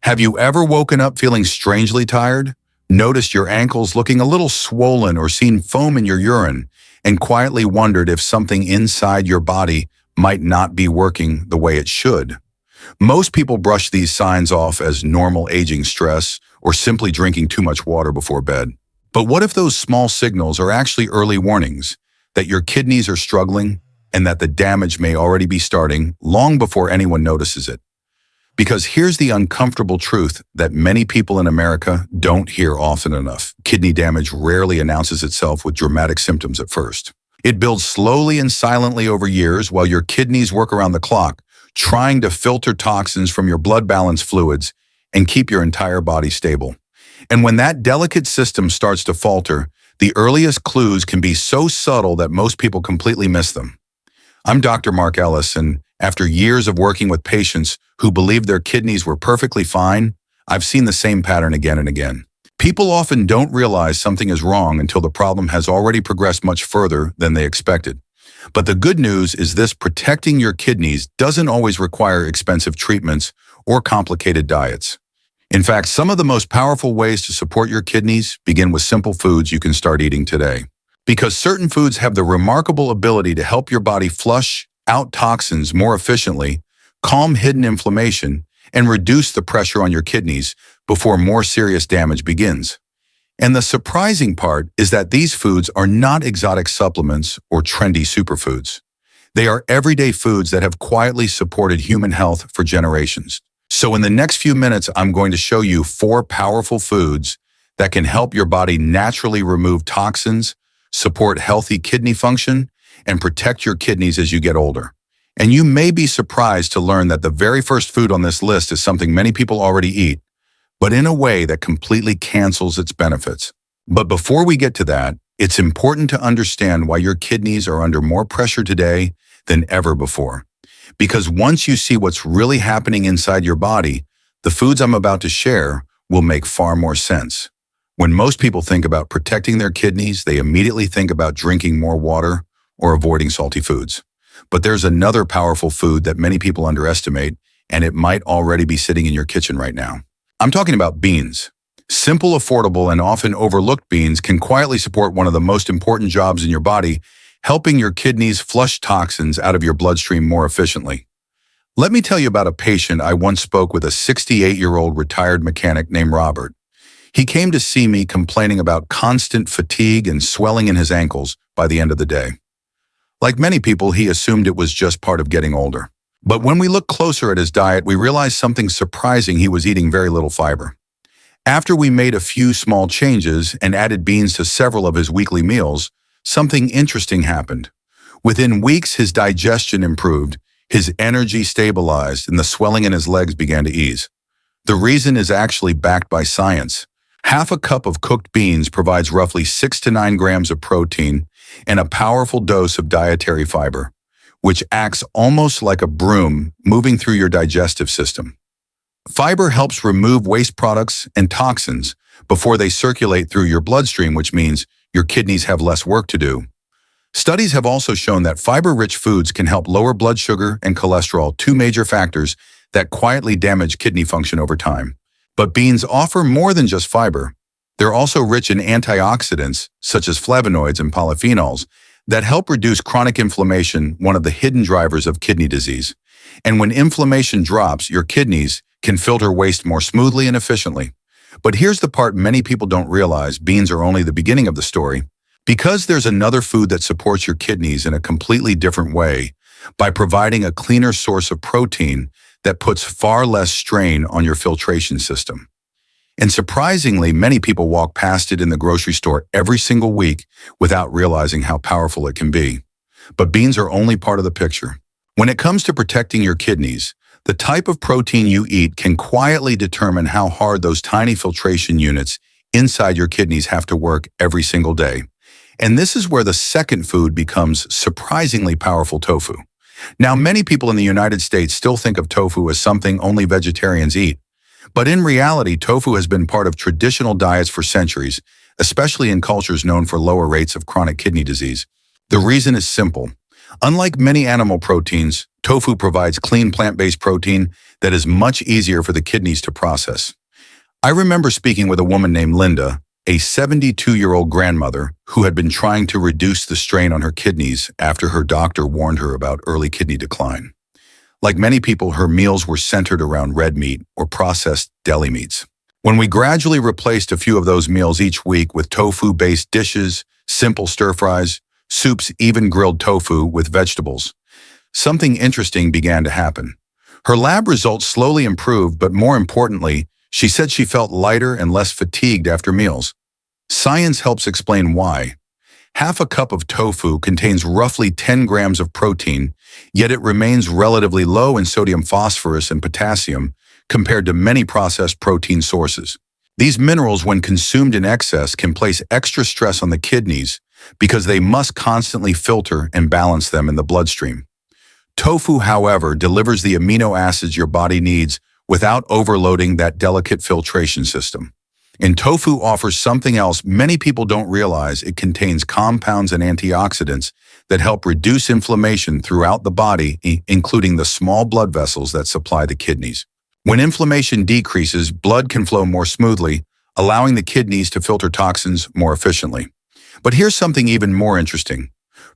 Have you ever woken up feeling strangely tired? Noticed your ankles looking a little swollen or seen foam in your urine, and quietly wondered if something inside your body might not be working the way it should? Most people brush these signs off as normal aging stress or simply drinking too much water before bed. But what if those small signals are actually early warnings that your kidneys are struggling and that the damage may already be starting long before anyone notices it? Because here's the uncomfortable truth that many people in America don't hear often enough. Kidney damage rarely announces itself with dramatic symptoms at first. It builds slowly and silently over years while your kidneys work around the clock, trying to filter toxins from your blood balance fluids and keep your entire body stable. And when that delicate system starts to falter, the earliest clues can be so subtle that most people completely miss them. I'm Dr. Mark Ellis, and after years of working with patients who believed their kidneys were perfectly fine, I've seen the same pattern again and again. People often don't realize something is wrong until the problem has already progressed much further than they expected. But the good news is this: protecting your kidneys doesn't always require expensive treatments or complicated diets. In fact, some of the most powerful ways to support your kidneys begin with simple foods you can start eating today. Because certain foods have the remarkable ability to help your body flush out toxins more efficiently, calm hidden inflammation, and reduce the pressure on your kidneys before more serious damage begins. And the surprising part is that these foods are not exotic supplements or trendy superfoods. They are everyday foods that have quietly supported human health for generations. So in the next few minutes, I'm going to show you 4 powerful foods that can help your body naturally remove toxins, support healthy kidney function, and protect your kidneys as you get older. And you may be surprised to learn that the very first food on this list is something many people already eat, but in a way that completely cancels its benefits. But before we get to that, it's important to understand why your kidneys are under more pressure today than ever before. Because once you see what's really happening inside your body, the foods I'm about to share will make far more sense. When most people think about protecting their kidneys, they immediately think about drinking more water or avoiding salty foods. But there's another powerful food that many people underestimate, and it might already be sitting in your kitchen right now. I'm talking about beans. Simple, affordable, and often overlooked beans can quietly support one of the most important jobs in your body, helping your kidneys flush toxins out of your bloodstream more efficiently. Let me tell you about a patient I once spoke with, a 68-year-old retired mechanic named Robert. He came to see me complaining about constant fatigue and swelling in his ankles by the end of the day. Like many people, he assumed it was just part of getting older. But when we looked closer at his diet, we realized something surprising: he was eating very little fiber. After we made a few small changes and added beans to several of his weekly meals, something interesting happened. Within weeks, his digestion improved, his energy stabilized, and the swelling in his legs began to ease. The reason is actually backed by science. Half a cup of cooked beans provides roughly 6 to 9 grams of protein and a powerful dose of dietary fiber, which acts almost like a broom moving through your digestive system. Fiber helps remove waste products and toxins before they circulate through your bloodstream, which means your kidneys have less work to do. Studies have also shown that fiber-rich foods can help lower blood sugar and cholesterol, 2 major factors that quietly damage kidney function over time. But beans offer more than just fiber. They're also rich in antioxidants, such as flavonoids and polyphenols, that help reduce chronic inflammation, one of the hidden drivers of kidney disease. And when inflammation drops, your kidneys can filter waste more smoothly and efficiently. But here's the part many people don't realize: beans are only the beginning of the story. Because there's another food that supports your kidneys in a completely different way, by providing a cleaner source of protein that puts far less strain on your filtration system. And surprisingly, many people walk past it in the grocery store every single week without realizing how powerful it can be. But beans are only part of the picture. When it comes to protecting your kidneys, the type of protein you eat can quietly determine how hard those tiny filtration units inside your kidneys have to work every single day. And this is where the second food becomes surprisingly powerful: tofu. Now, many people in the United States still think of tofu as something only vegetarians eat. But in reality, tofu has been part of traditional diets for centuries, especially in cultures known for lower rates of chronic kidney disease. The reason is simple. Unlike many animal proteins, Tofu provides clean plant-based protein that is much easier for the kidneys to process. I remember speaking with a woman named Linda, a 72-year-old grandmother who had been trying to reduce the strain on her kidneys after her doctor warned her about early kidney decline. Like many people, her meals were centered around red meat or processed deli meats. When we gradually replaced a few of those meals each week with tofu-based dishes, simple stir-fries, soups, even grilled tofu with vegetables, something interesting began to happen. Her lab results slowly improved, but more importantly, she said she felt lighter and less fatigued after meals. Science helps explain why. Half a cup of tofu contains roughly 10 grams of protein, yet it remains relatively low in sodium phosphorus and potassium compared to many processed protein sources. These minerals, when consumed in excess, can place extra stress on the kidneys because they must constantly filter and balance them in the bloodstream. Tofu, however, delivers the amino acids your body needs without overloading that delicate filtration system. And tofu offers something else many people don't realize. It contains compounds and antioxidants that help reduce inflammation throughout the body, including the small blood vessels that supply the kidneys. When inflammation decreases, blood can flow more smoothly, allowing the kidneys to filter toxins more efficiently. But here's something even more interesting.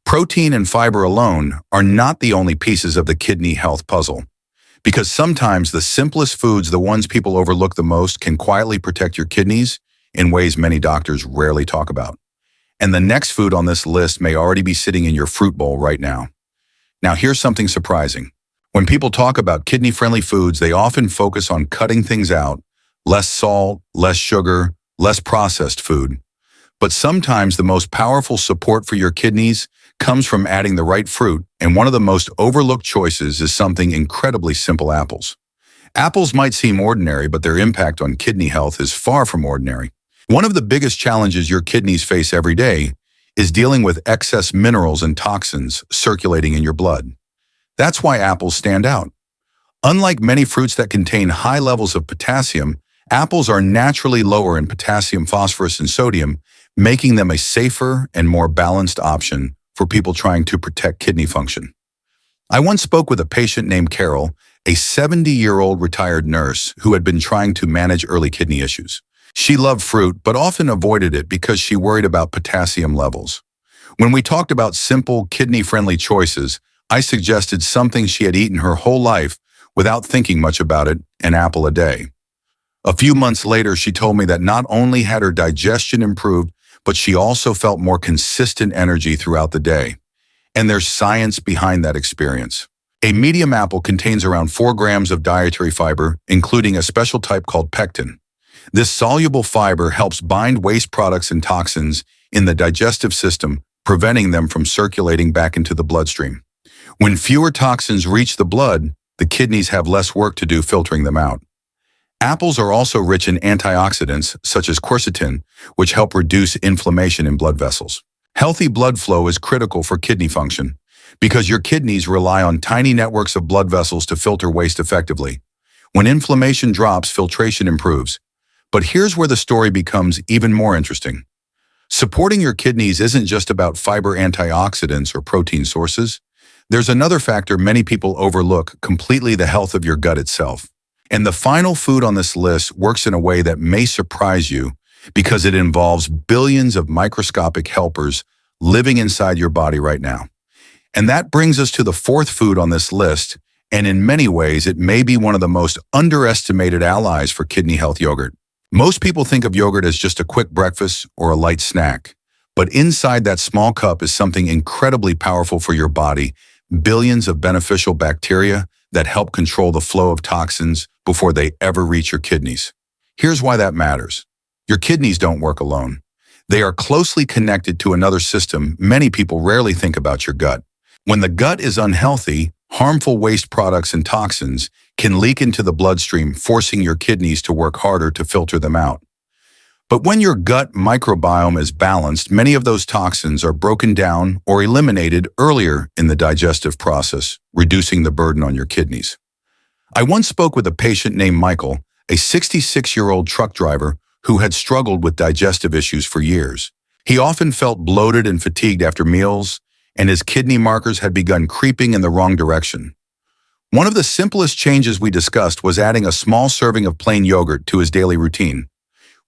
Protein and fiber alone are not the only pieces of the kidney health puzzle, because sometimes the simplest foods, the ones people overlook the most, can quietly protect your kidneys in ways many doctors rarely talk about. And the next food on this list may already be sitting in your fruit bowl right now. Now, here's something surprising. When people talk about kidney-friendly foods, they often focus on cutting things out, less salt, less sugar, less processed food. But sometimes the most powerful support for your kidneys comes from adding the right fruit, and one of the most overlooked choices is something incredibly simple: apples. Apples might seem ordinary, but their impact on kidney health is far from ordinary. One of the biggest challenges your kidneys face every day is dealing with excess minerals and toxins circulating in your blood. That's why apples stand out. Unlike many fruits that contain high levels of potassium, apples are naturally lower in potassium, phosphorus, and sodium, making them a safer and more balanced option for people trying to protect kidney function. I once spoke with a patient named Carol, a 70-year-old retired nurse who had been trying to manage early kidney issues. She loved fruit, but often avoided it because she worried about potassium levels. When we talked about simple, kidney-friendly choices, I suggested something she had eaten her whole life without thinking much about it: an apple a day. A few months later, she told me that not only had her digestion improved, but she also felt more consistent energy throughout the day. And there's science behind that experience. A medium apple contains around 4 grams of dietary fiber, including a special type called pectin. This soluble fiber helps bind waste products and toxins in the digestive system, preventing them from circulating back into the bloodstream. When fewer toxins reach the blood, the kidneys have less work to do filtering them out. Apples are also rich in antioxidants, such as quercetin, which help reduce inflammation in blood vessels. Healthy blood flow is critical for kidney function because your kidneys rely on tiny networks of blood vessels to filter waste effectively. When inflammation drops, filtration improves. But here's where the story becomes even more interesting. Supporting your kidneys isn't just about fiber, antioxidants, or protein sources. There's another factor many people overlook: completely the health of your gut itself. And the final food on this list works in a way that may surprise you because it involves billions of microscopic helpers living inside your body right now. And that brings us to the fourth food on this list, and in many ways, it may be one of the most underestimated allies for kidney health: yogurt. Most people think of yogurt as just a quick breakfast or a light snack, but inside that small cup is something incredibly powerful for your body: billions of beneficial bacteria that help control the flow of toxins before they ever reach your kidneys. Here's why that matters. Your kidneys don't work alone. They are closely connected to another system. Many people rarely think about your gut. When the gut is unhealthy, harmful waste products and toxins can leak into the bloodstream, forcing your kidneys to work harder to filter them out. But when your gut microbiome is balanced, many of those toxins are broken down or eliminated earlier in the digestive process, reducing the burden on your kidneys. I once spoke with a patient named Michael, a 66-year-old truck driver who had struggled with digestive issues for years. He often felt bloated and fatigued after meals, and his kidney markers had begun creeping in the wrong direction. One of the simplest changes we discussed was adding a small serving of plain yogurt to his daily routine.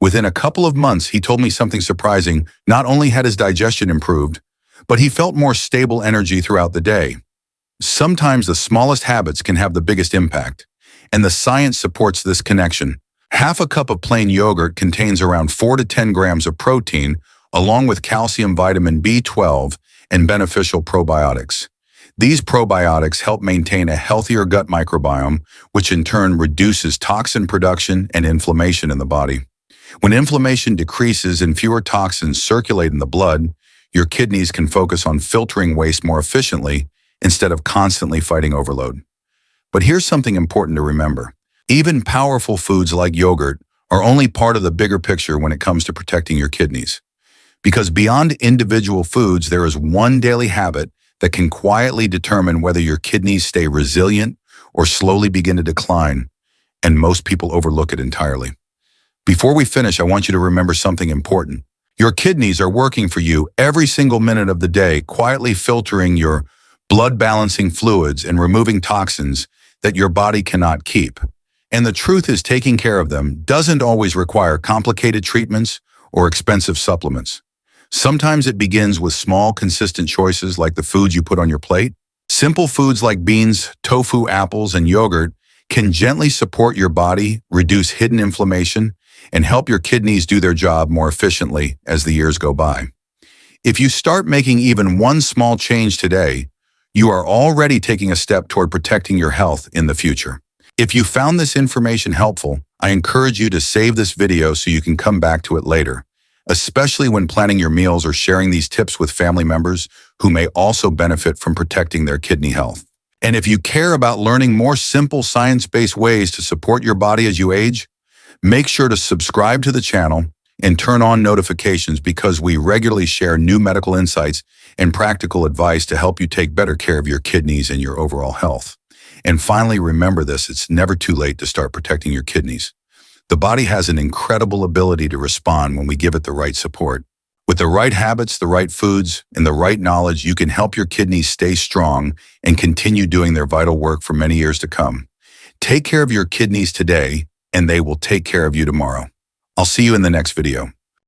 Within a couple of months, he told me something surprising. Not only had his digestion improved, but he felt more stable energy throughout the day. Sometimes the smallest habits can have the biggest impact, and the science supports this connection. Half a cup of plain yogurt contains around 4 to 10 grams of protein, along with calcium, vitamin B12, and beneficial probiotics. These probiotics help maintain a healthier gut microbiome, which in turn reduces toxin production and inflammation in the body. When inflammation decreases and fewer toxins circulate in the blood, your kidneys can focus on filtering waste more efficiently instead of constantly fighting overload. But here's something important to remember. Even powerful foods like yogurt are only part of the bigger picture when it comes to protecting your kidneys. Because beyond individual foods, there is one daily habit that can quietly determine whether your kidneys stay resilient or slowly begin to decline, and most people overlook it entirely. Before we finish, I want you to remember something important. Your kidneys are working for you every single minute of the day, quietly filtering your blood-balancing fluids and removing toxins that your body cannot keep. And the truth is, taking care of them doesn't always require complicated treatments or expensive supplements. Sometimes it begins with small, consistent choices like the foods you put on your plate. Simple foods like beans, tofu, apples, and yogurt can gently support your body, reduce hidden inflammation, and help your kidneys do their job more efficiently as the years go by. If you start making even one small change today, you are already taking a step toward protecting your health in the future. If you found this information helpful, I encourage you to save this video so you can come back to it later, especially when planning your meals or sharing these tips with family members who may also benefit from protecting their kidney health. And if you care about learning more simple science-based ways to support your body as you age, make sure to subscribe to the channel and turn on notifications because we regularly share new medical insights and practical advice to help you take better care of your kidneys and your overall health. And finally, remember this, it's never too late to start protecting your kidneys. The body has an incredible ability to respond when we give it the right support. With the right habits, the right foods, and the right knowledge, you can help your kidneys stay strong and continue doing their vital work for many years to come. Take care of your kidneys today, and they will take care of you tomorrow. I'll see you in the next video.